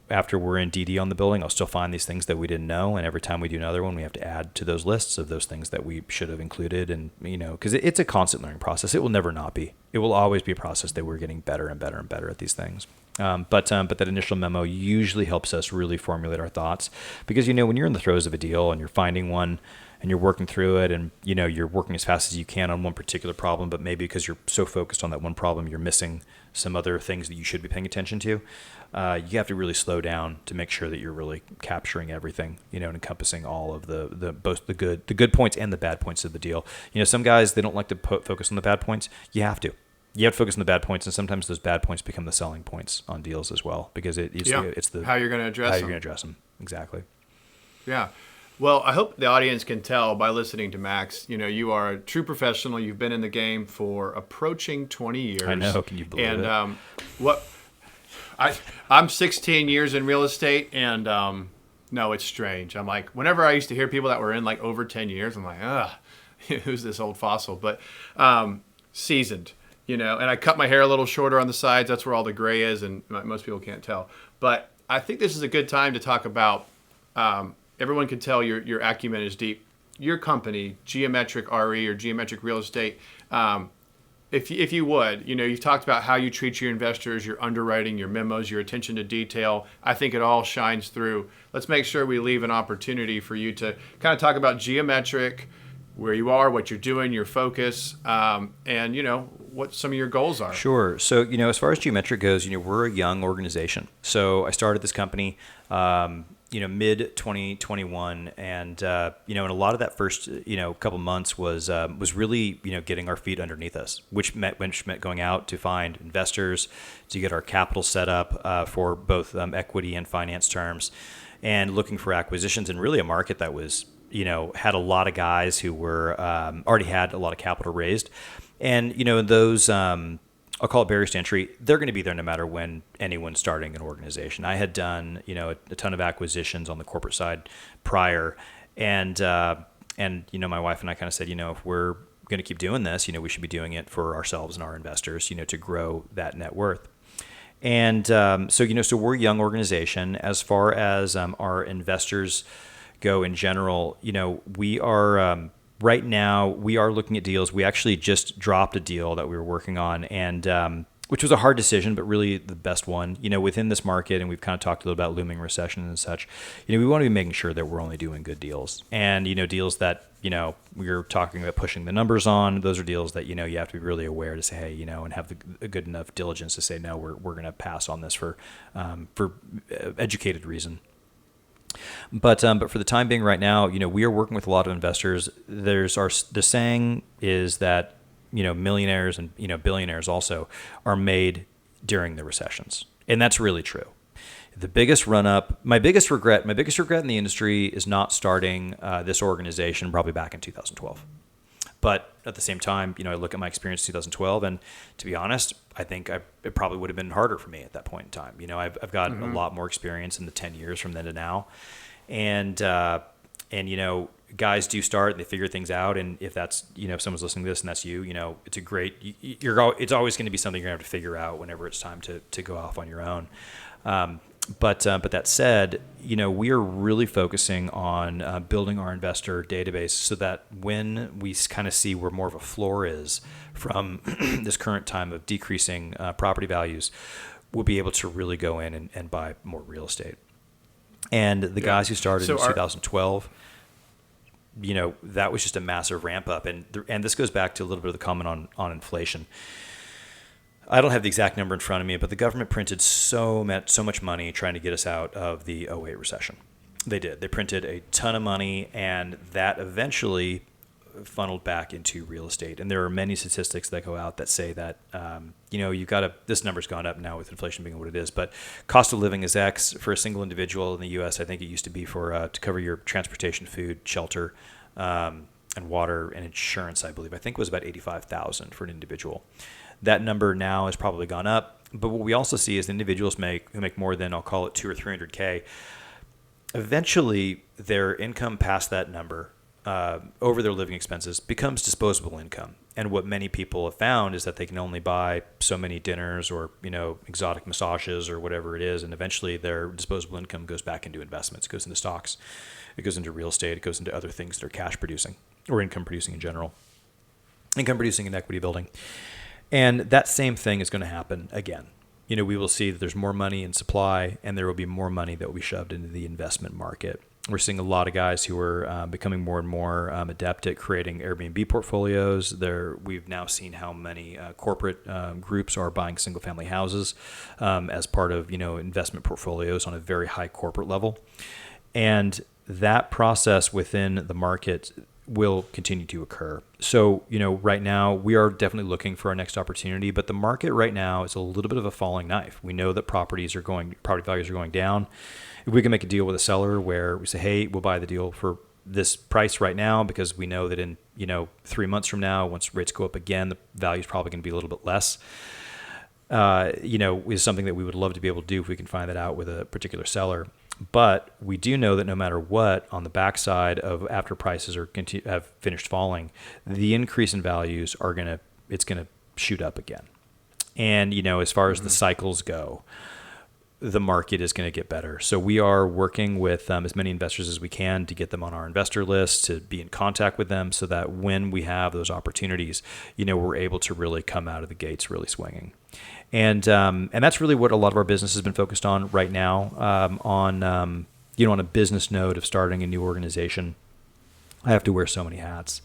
after we're in DD on the building, I'll still find these things that we didn't know, and every time we do another one, we have to add to those lists of those things that we should have included, and because it's a constant learning process. It will never not be. It will always be a process that we're getting better and better and better at these things. But that initial memo usually helps us really formulate our thoughts, because when you're in the throes of a deal and you're finding one and you're working through it, and you're working as fast as you can on one particular problem, but maybe because you're so focused on that one problem, you're missing some other things that you should be paying attention to. You have to really slow down to make sure that you're really capturing everything, and encompassing all of both the good points and the bad points of the deal. Some guys, they don't like to focus on the bad points. You have to focus on the bad points, and sometimes those bad points become the selling points on deals as well, because it's how you're going to address them. Exactly. Yeah. Well, I hope the audience can tell by listening to Max, you are a true professional. You've been in the game for approaching 20 years. I know. Can you believe it? I'm 16 years in real estate, and no, it's strange. I'm like, whenever I used to hear people that were in like over 10 years, I'm like, who's this old fossil? But seasoned, and I cut my hair a little shorter on the sides. That's where all the gray is, and most people can't tell. But I think this is a good time to talk about. Everyone can tell your acumen is deep. Your company, Geometric RE or Geometric Real Estate, if you would, you've talked about how you treat your investors, your underwriting, your memos, your attention to detail. I think it all shines through. Let's make sure we leave an opportunity for you to kind of talk about Geometric, where you are, what you're doing, your focus, and what some of your goals are. Sure. So as far as Geometric goes, we're a young organization. So I started this company mid 2021, and and a lot of that first couple months was really getting our feet underneath us, which meant going out to find investors, to get our capital set up for both equity and finance terms, and looking for acquisitions, and really a market that was had a lot of guys who were already had a lot of capital raised, and those. I'll call it barriers to entry. They're going to be there no matter when anyone's starting an organization. I had done, a ton of acquisitions on the corporate side prior, and my wife and I kind of said, if we're going to keep doing this, we should be doing it for ourselves and our investors, to grow that net worth. And so we're a young organization. As far as our investors go in general, we are. Right now, we are looking at deals. We actually just dropped a deal that we were working on, and which was a hard decision, but really the best one. Within this market, and we've kind of talked a little about looming recession and such. We want to be making sure that we're only doing good deals, and deals that we're talking about pushing the numbers on. Those are deals that you have to be really aware to say, hey, and have a good enough diligence to say, no, we're going to pass on this for educated reason. But for the time being right now, we are working with a lot of investors. The saying is that, millionaires and, billionaires also are made during the recessions. And that's really true. The biggest run up, my biggest regret in the industry is not starting this organization probably back in 2012. But at the same time, I look at my experience in 2012, and to be honest, I think it probably would have been harder for me at that point in time. I've got a lot more experience in the 10 years from then to now, and guys do start and they figure things out. And if that's if someone's listening to this and that's it's a great. It's always going to be something you're going to have to figure out whenever it's time to go off on your own. But that said, we are really focusing on building our investor database so that when we kind of see where more of a floor is from this current time of decreasing property values, we'll be able to really go in and buy more real estate. And the guys who started in 2012, that was just a massive ramp up. And this goes back to a little bit of the comment on inflation. I don't have the exact number in front of me, but the government printed so much money trying to get us out of the '08 recession. They did. They printed a ton of money, and that eventually funneled back into real estate. And there are many statistics that go out that say that, you've got to, this number's gone up now with inflation being what it is, but cost of living is X for a single individual in the U.S. I think it used to be to cover your transportation, food, shelter, and water and insurance, I believe. I think it was about $85,000 for an individual. That number now has probably gone up. But what we also see is individuals who make more than, I'll call it 200 or 300K, eventually their income past that number over their living expenses becomes disposable income. And what many people have found is that they can only buy so many dinners or, exotic massages or whatever it is. And eventually their disposable income goes back into investments. It goes into stocks. It goes into real estate. It goes into other things that are cash producing or income producing in general. Income producing and equity building. And that same thing is going to happen again. We will see that there's more money in supply and there will be more money that will be shoved into the investment market. We're seeing a lot of guys who are becoming more and more adept at creating Airbnb portfolios. We've now seen how many corporate groups are buying single-family houses as part of investment portfolios on a very high corporate level. And that process within the market will continue to occur. So, right now we are definitely looking for our next opportunity, but the market right now is a little bit of a falling knife. We know that property values are going down. If we can make a deal with a seller where we say, hey, we'll buy the deal for this price right now because we know that in, 3 months from now, once rates go up again, the value is probably going to be a little bit less. Is something that we would love to be able to do if we can find that out with a particular seller. But we do know that no matter what, on the backside of after prices have finished falling, the increase in values it's going to shoot up again. And, as far as the cycles go, the market is going to get better. So we are working with as many investors as we can to get them on our investor list, to be in contact with them so that when we have those opportunities, we're able to really come out of the gates really swinging. And that's really what a lot of our business has been focused on right now. On a business note of starting a new organization, I have to wear so many hats.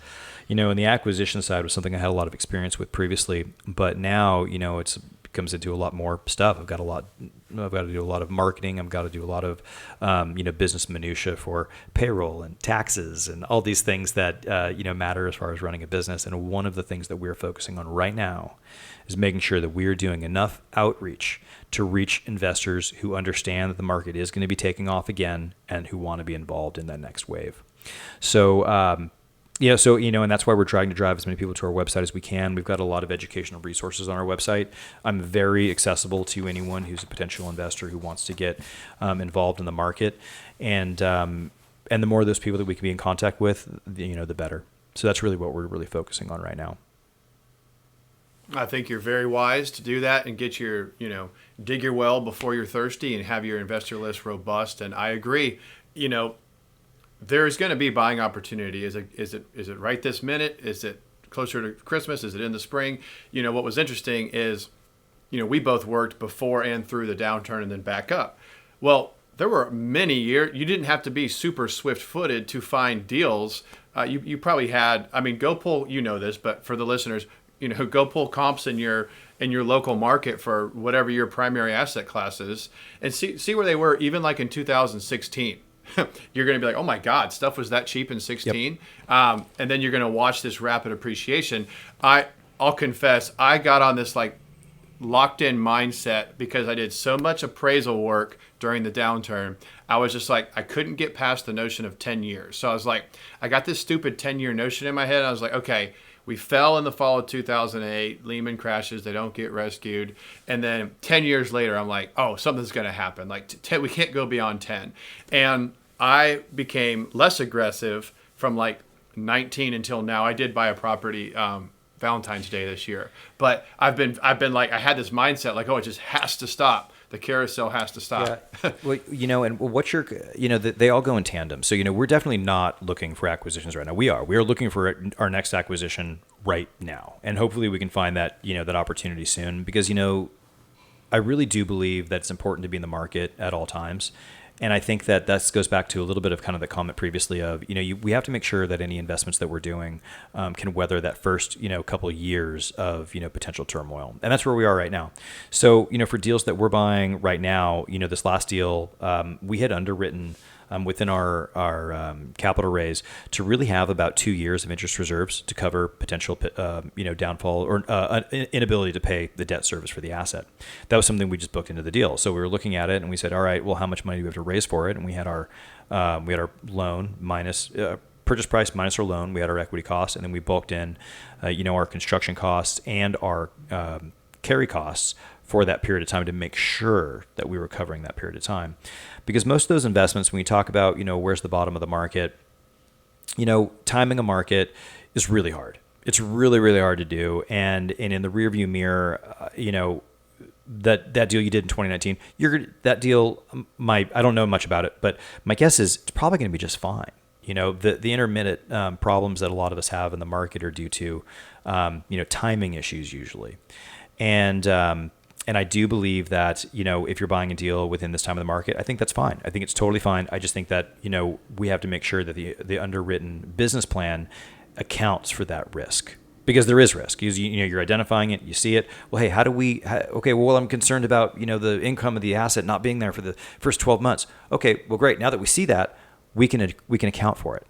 And the acquisition side was something I had a lot of experience with previously, but now it comes into a lot more stuff. I've got to do a lot of marketing. I've got to do a lot of business minutia for payroll and taxes and all these things that matter as far as running a business. And one of the things that we're focusing on right now is making sure that we're doing enough outreach to reach investors who understand that the market is going to be taking off again and who want to be involved in that next wave. So, and that's why we're trying to drive as many people to our website as we can. We've got a lot of educational resources on our website. I'm very accessible to anyone who's a potential investor who wants to get involved in the market. And the more of those people that we can be in contact with, the better. So that's really what we're really focusing on right now. I think you're very wise to do that and get your, dig your well before you're thirsty and have your investor list robust. And I agree, there's going to be buying opportunity. Is it right this minute? Is it closer to Christmas? Is it in the spring? What was interesting is, we both worked before and through the downturn and then back up. Well, there were many years, you didn't have to be super swift-footed to find deals. You probably had, go pull, this, but for the listeners, go pull comps in your local market for whatever your primary asset class is and see where they were even like in 2016. You're going to be like, oh my God, stuff was that cheap in 16. Yep. And then you're going to watch this rapid appreciation. I'll confess, I got on this like locked in mindset because I did so much appraisal work during the downturn. I was just like, I couldn't get past the notion of 10 years. So I was like, I got this stupid 10-year notion in my head. I was like, okay, we fell in the fall of 2008. Lehman crashes. They don't get rescued. And then 10 years later, I'm like, oh, something's going to happen. Like we can't go beyond 10. And I became less aggressive from like 19 until now. I did buy a property Valentine's Day this year. But I've been like, I had this mindset like, oh, it just has to stop. the carousel has to stop. Yeah. Well, and what's your, they all go in tandem. So, we're definitely not looking for acquisitions right now. We are looking for our next acquisition right now. And hopefully we can find that, that opportunity soon because, I really do believe that it's important to be in the market at all times. And I think that goes back to a little bit of kind of the comment previously of, we have to make sure that any investments that we're doing can weather that first, couple of years of, potential turmoil. And that's where we are right now. So, for deals that we're buying right now, this last deal, we had underwritten within our capital raise to really have about 2 years of interest reserves to cover potential, downfall or inability to pay the debt service for the asset. That was something we just booked into the deal. So we were looking at it and we said, all right, well, how much money do we have to raise for it? And we had our loan minus purchase price minus our loan. We had our equity costs, and then we bulked in, our construction costs and our carry costs for that period of time to make sure that we were covering that period of time. Because most of those investments, when you talk about, where's the bottom of the market, timing a market is really hard. It's really, really hard to do. And in the rearview mirror, that deal you did in 2019, that deal, I don't know much about it, but my guess is it's probably going to be just fine. The intermittent problems that a lot of us have in the market are due to, timing issues usually. And I do believe that, if you're buying a deal within this time of the market, I think that's fine. I think it's totally fine. I just think that, we have to make sure that the underwritten business plan accounts for that risk. Because there is risk. You're identifying it, you see it. Well, hey, I'm concerned about, the income of the asset not being there for the first 12 months. Okay, well, great. Now that we see that, we can account for it.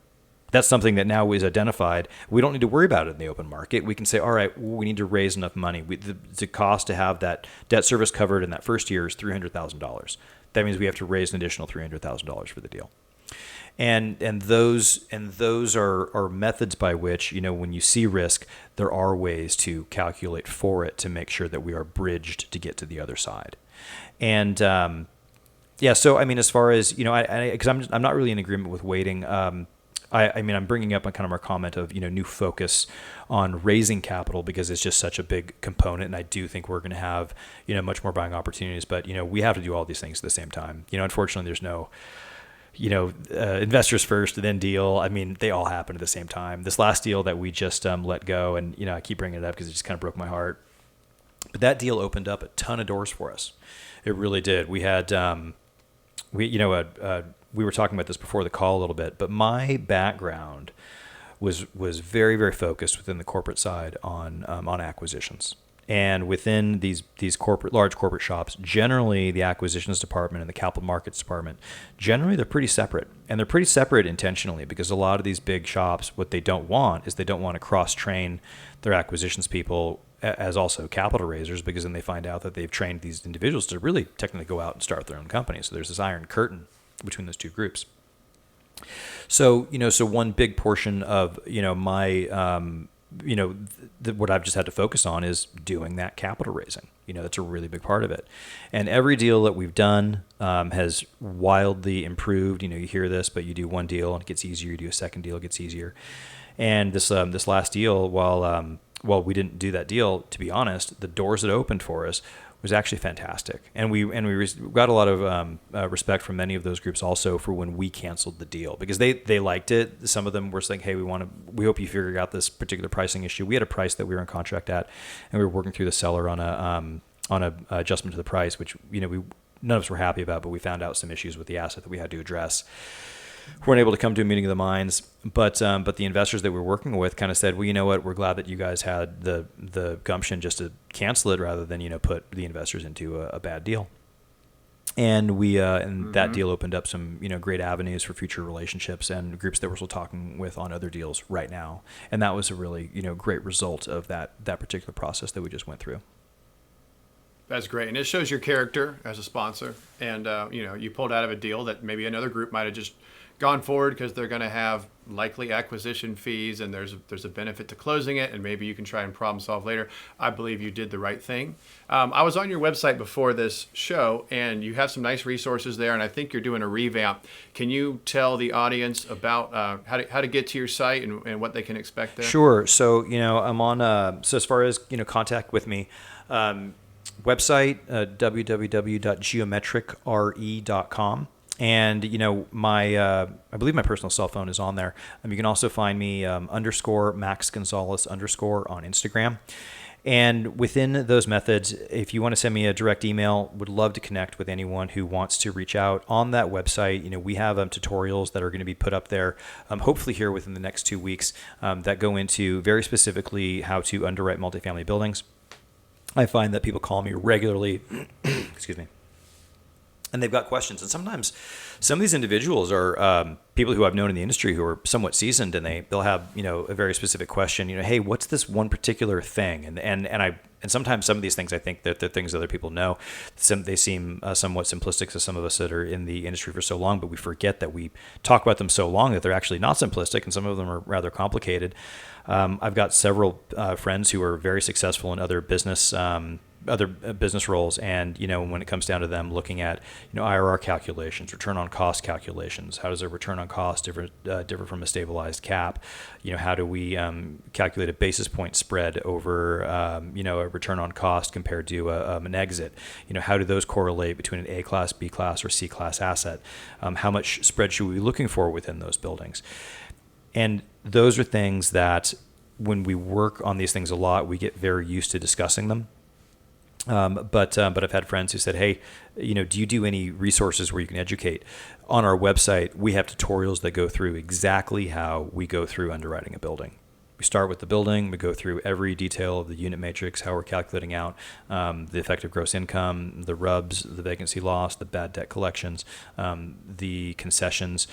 That's something that now is identified. We don't need to worry about it in the open market. We can say, all right, we need to raise enough money. The cost to have that debt service covered in that first year is $300,000. That means we have to raise an additional $300,000 for the deal. And those are methods by which, when you see risk, there are ways to calculate for it to make sure that we are bridged to get to the other side. And so as far as because I'm not really in agreement with waiting. I'm bringing up on kind of our comment of, new focus on raising capital because it's just such a big component. And I do think we're going to have, much more buying opportunities. But, we have to do all these things at the same time. Unfortunately, there's no, investors first, then deal. They all happen at the same time. This last deal that we just let go, and, I keep bringing it up because it just kind of broke my heart. But that deal opened up a ton of doors for us. It really did. We had, we were talking about this before the call a little bit, but my background was very, very focused within the corporate side on acquisitions. And within these large corporate shops, generally the acquisitions department and the capital markets department, generally they're pretty separate. And they're pretty separate intentionally because a lot of these big shops, what they don't want is they don't want to cross-train their acquisitions people as also capital raisers, because then they find out that they've trained these individuals to really technically go out and start their own company. So there's this iron curtain between those two groups. So, so one big portion of, my, what I've just had to focus on is doing that capital raising. That's a really big part of it. And every deal that we've done has wildly improved. You hear this, but you do one deal and it gets easier. You do a second deal, it ggets easier. And this last deal, while we didn't do that deal, to be honest, the doors it opened for us was actually fantastic. And we got a lot of respect from many of those groups also for when we canceled the deal, because they liked it. Some of them were saying, hey, we hope you figure out this particular pricing issue. We had a price that we were in contract at, and we were working through the seller on a adjustment to the price, which none of us were happy about, but we found out some issues with the asset that we had to address. We weren't able to come to a meeting of the minds, but the investors that we were working with kind of said, well, you know what, we're glad that you guys had the gumption just to cancel it rather than put the investors into a bad deal. And that deal opened up some great avenues for future relationships and groups that we're still talking with on other deals right now. And that was a really great result of that particular process that we just went through. That's great. And it shows your character as a sponsor. And, you pulled out of a deal that maybe another group might have just gone forward because they're going to have likely acquisition fees, and there's a benefit to closing it, and maybe you can try and problem solve later. I believe you did the right thing. I was on your website before this show, and you have some nice resources there, and I think you're doing a revamp. Can you tell the audience about how to get to your site and what they can expect there? Sure. So, I'm on, so as far as, contact with me, website, www.geometricre.com. And, my I believe my personal cell phone is on there. You can also find me _Max Gonzales _ on Instagram. And within those methods, if you want to send me a direct email, would love to connect with anyone who wants to reach out. On that website, we have tutorials that are going to be put up there, hopefully here within the next 2 weeks, that go into very specifically how to underwrite multifamily buildings. I find that people call me regularly, excuse me, and they've got questions. And sometimes some of these individuals are people who I've known in the industry who are somewhat seasoned, and they'll have a very specific question. Hey, what's this one particular thing? And sometimes some of these things I think that they're things other people know. They seem somewhat simplistic to some of us that are in the industry for so long, but we forget that we talk about them so long that they're actually not simplistic, and some of them are rather complicated. I've got several friends who are very successful in other business roles, and when it comes down to them looking at IRR calculations, return on cost calculations, how does a return on cost differ from a stabilized cap? How do we calculate a basis point spread over a return on cost compared to an exit? How do those correlate between an A class, B class, or C class asset? How much spread should we be looking for within those buildings? And those are things that when we work on these things a lot, we get very used to discussing them. But I've had friends who said, hey, do you do any resources where you can educate? On our website, we have tutorials that go through exactly how we go through underwriting a building. We start with the building. We go through every detail of the unit matrix, how we're calculating out the effective gross income, the RUBS, the vacancy loss, the bad debt collections, the concessions,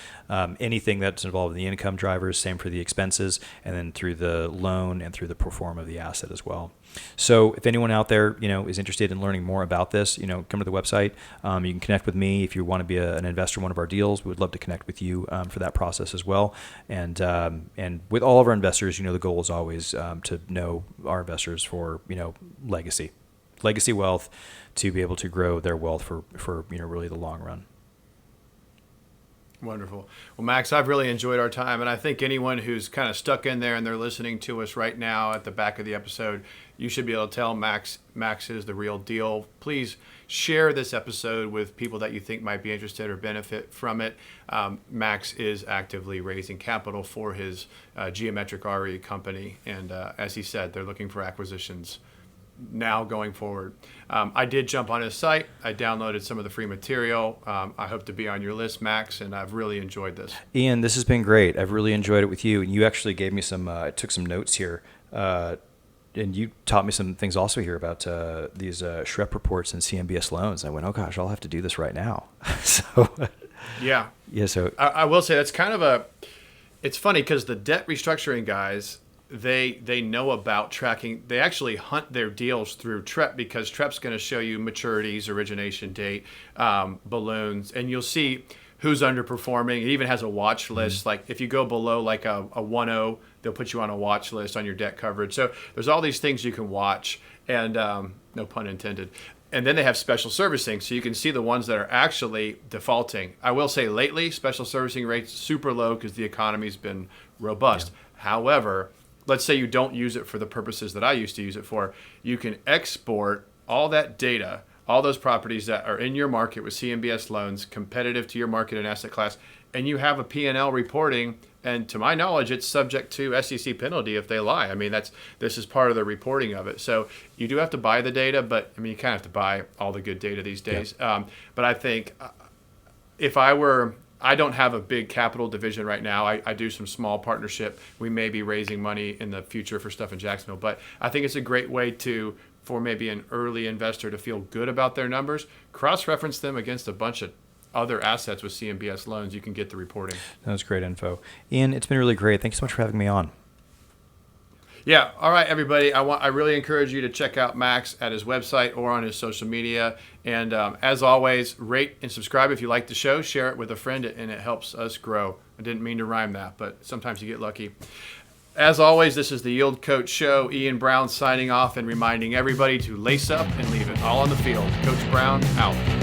anything that's involved in the income drivers, same for the expenses, and then through the loan and through the pro forma of the asset as well. So if anyone out there, is interested in learning more about this, come to the website. You can connect with me if you want to be an investor in one of our deals. We would love to connect with you for that process as well. And with all of our investors, the goal is always to know our investors for, legacy wealth, to be able to grow their wealth for really the long run. Wonderful. Well, Max, I've really enjoyed our time, and I think anyone who's kind of stuck in there and they're listening to us right now at the back of the episode, you should be able to tell Max is the real deal. Please share this episode with people that you think might be interested or benefit from it. Max is actively raising capital for his Geometric RE company, and as he said, they're looking for acquisitions now going forward. I did jump on his site. I downloaded some of the free material. I hope to be on your list, Max, and I've really enjoyed this. Ian, this has been great. I've really enjoyed it with you, and you actually gave me I took some notes here, and you taught me some things also here about these SHREP reports and CMBS loans. I went, oh gosh, I'll have to do this right now. So yeah. So I will say that's kind of it's funny because the debt restructuring guys, they know about tracking. They actually hunt their deals through TREP, because TREP's going to show you maturities, origination date, balloons, and you'll see who's underperforming. It even has a watch list. Mm-hmm. Like if you go below like a 1.0, they'll put you on a watch list on your debt coverage. So there's all these things you can watch, and no pun intended. And then they have special servicing, so you can see the ones that are actually defaulting. I will say lately, special servicing rates super low because the economy's been robust. Yeah. However, let's say you don't use it for the purposes that I used to use it for. You can export all that data, all those properties that are in your market with CMBS loans, competitive to your market and asset class, and you have a P&L reporting. And to my knowledge, it's subject to SEC penalty if they lie. I mean, this is part of the reporting of it. So you do have to buy the data, but I mean, you kind of have to buy all the good data these days. Yeah. But I think if I don't have a big capital division right now. I do some small partnership. We may be raising money in the future for stuff in Jacksonville, but I think it's a great way for maybe an early investor to feel good about their numbers, cross-reference them against a bunch of other assets with CMBS loans. You can get the reporting. That's great info. Ian, it's been really great. Thanks so much for having me on. Yeah. All right, everybody. I really encourage you to check out Max at his website or on his social media. And as always, rate and subscribe if you like the show. Share it with a friend, and it helps us grow. I didn't mean to rhyme that, but sometimes you get lucky. As always, this is the Yield Coach Show. Ian Brown signing off and reminding everybody to lace up and leave it all on the field. Coach Brown, out.